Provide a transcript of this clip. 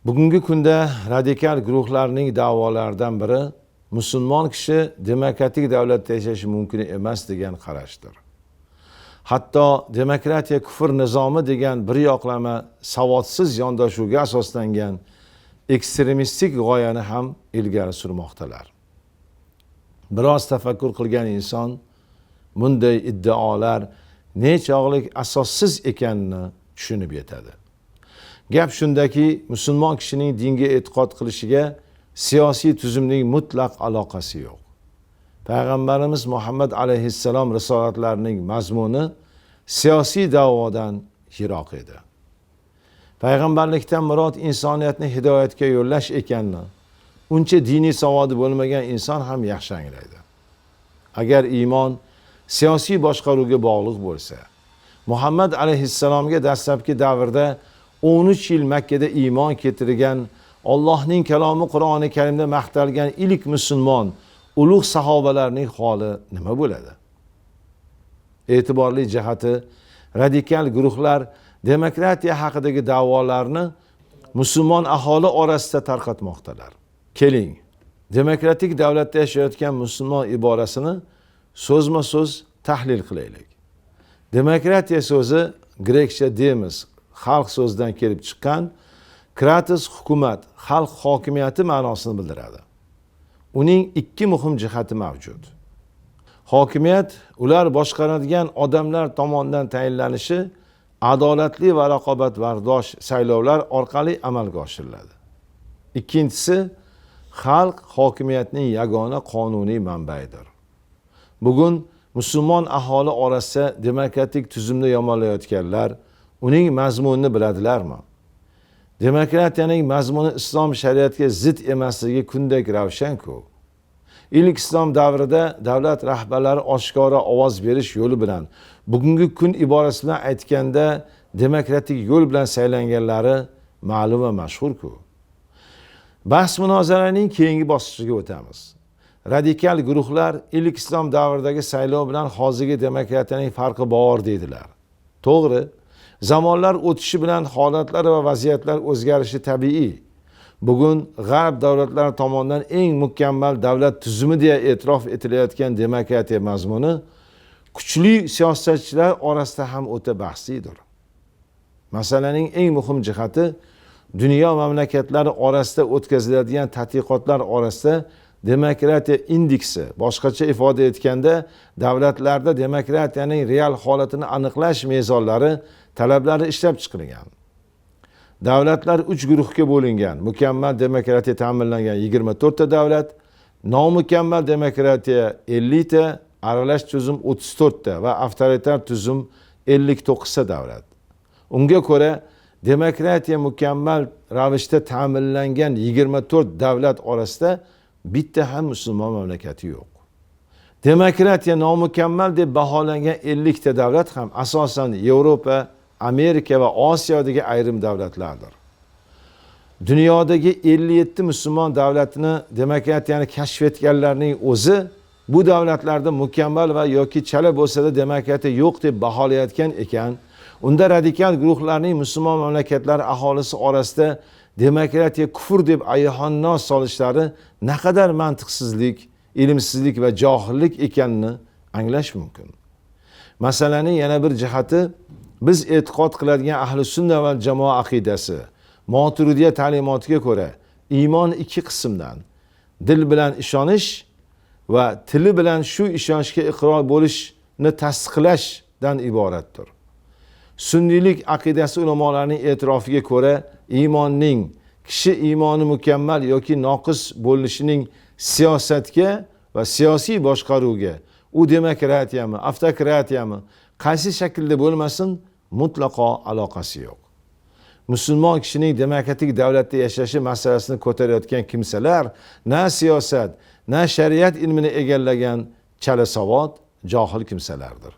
Bugungi kunda radikal guruhlarning da'volaridan biri musulmon kishi demokratik davlatda yashashi mumkin emas degan qarashdir. Hatto demokratiya kufr nizomi degan bir yoqlama savodsiz yondashuvga asoslangan ekstremistik g'oyani ham ilgari surmoqdalar. Biroz tafakkur qilgan inson bunday iddaolar nechog'lik asossiz ekanini tushunib yetadi. Gap shundaki, musulmon kishining dinga e'tiqod qilishiga siyosiy tuzumning mutlaq aloqasi yo'q. Payg'ambarimiz Muhammad alayhissalom risolatlarining mazmuni siyosiy da'vodan yiroq edi. Payg'ambarlikdan murod insoniyatni hidoyatga yo'llash ekanini uncha diniy savodi bo'lmagan inson ham yaxshi anglaydi. Agar iymon siyosiy boshqaruvga bog'liq bo'lsa, Muhammad alayhissalomga dastlabki davrda 13 yil Makkada iymon keltirgan, Allohning kalomi Qur'oni Karimda maqtalgan ilk musulmon ulug' sahobalarning holi nima bo'ladi? E'tiborli jihati, radikal guruhlar demokratiya haqidagi da'volarni musulmon aholi orasida tarqatmoqdalar. Keling, demokratik davlatda yashayotgan musulmon iborasini so'zma-so'z tahlil qilaylik. Demokratiya so'zi grekcha demos, xalq so'zidan kelib chiqqan, kratos hukumat, xalq hokimiyati ma'nosini bildiradi. Uning ikki muhim jihati mavjud. Hokimiyat ular boshqaradigan odamlar tomonidan tayinlanishi adolatli va raqobatbardosh saylovlar orqali amalga oshiriladi. Ikkinchisi, xalq hokimiyatning yagona qonuniy manbaidir. Bugun musulmon aholi orasida demokratik tuzumni yomonlayotganlar uning mazmunini biladilarmi? Demokratiyaning mazmuni islom shariatiga zid emasligi kundek ravshan-ku. Ilk islom davrida davlat rahbarlari oshkora ovoz berish yo'li bilan, bugungi kun iborasi bilan aytganda demokratik yo'l bilan saylanganlari ma'lum va mashhur-ku. Bahs munozaraning keyingi bosqichiga o'tamiz. Radikal guruhlar ilk islom davridagi saylov bilan hozirgi demokratiyaning farqi bor deydilar. To'g'ri, zamonlar o'tishi bilan holatlar va vaziyatlar o'zgarishi tabiiy. Bugun g'arb davlatlari tomonidan eng mukammal davlat tuzumi deya e'tirof etilayotgan demokratiya mazmuni kuchli siyosatchilar orasida ham o'ta bahslidir. Masalaning eng muhim jihati, dunyo mamlakatlari orasida o'tkaziladigan tadqiqotlar orasida demokratiya indeksi, boshqacha ifoda etganda davlatlarda demokratiyaning real holatini aniqlash mezonlari, talablari ishlab chiqilgan. Davlatlar 3 guruhga bo'lingan. Mukammal demokratiya ta'minlangan 24 ta davlat, nomukammal demokratiya 50 ta, aralash tuzum 34 ta va avtoritar tuzum 59 ta davlat. Unga ko'ra, demokratiya mukammal ravishda ta'minlangan 24 davlat orasida bitta ham musulmon mamlakati yo'q. Demokratiya nomukammal deb baholangan 50 ta davlat ham asosan Yevropa, Amerika va Osiyodagi ayrim davlatlardir. Dunyodagi 57 musulmon davlatini demokratiyani kashf etganlarning o'zi bu davlatlarda mukammal va yoki chala bo'lsa-da demokratiya yo'q deb baholayotgan ekan, unda radikal guruhlarning musulmon mamlakatlar aholisi orasida demokratiya kufr deb ayyuhannos solishlari naqadar mantiqsizlik, ilmsizlik va johillik ekanini anglash mumkin. Masalaning yana bir jihati, biz e'tiqod qiladigan ahli sunna va jamoa aqidasi, Maturidiya ta'limotiga ko'ra, iymon ikki qismdan, dil bilan ishonish va tili bilan shu ishonchga iqror bo'lishni tasdiqlashdan iboratdir. Sunniylik aqidasi ulamolarining e'tirofiga ko'ra, iymonning kishi iymoni mukammal yoki noqis bo'lishining siyosatga va siyosiy boshqaruvga, u demokratiyami, avtokratiyami, qaysi shaklda bo'lmasin, mutlaqo aloqasi yo'q. Musulmon kishining demokratik davlatda yashashi masalasini ko'tarayotgan kimsalar na siyosat, na shariat ilmini egallagan chala savod, johil kimsalardir.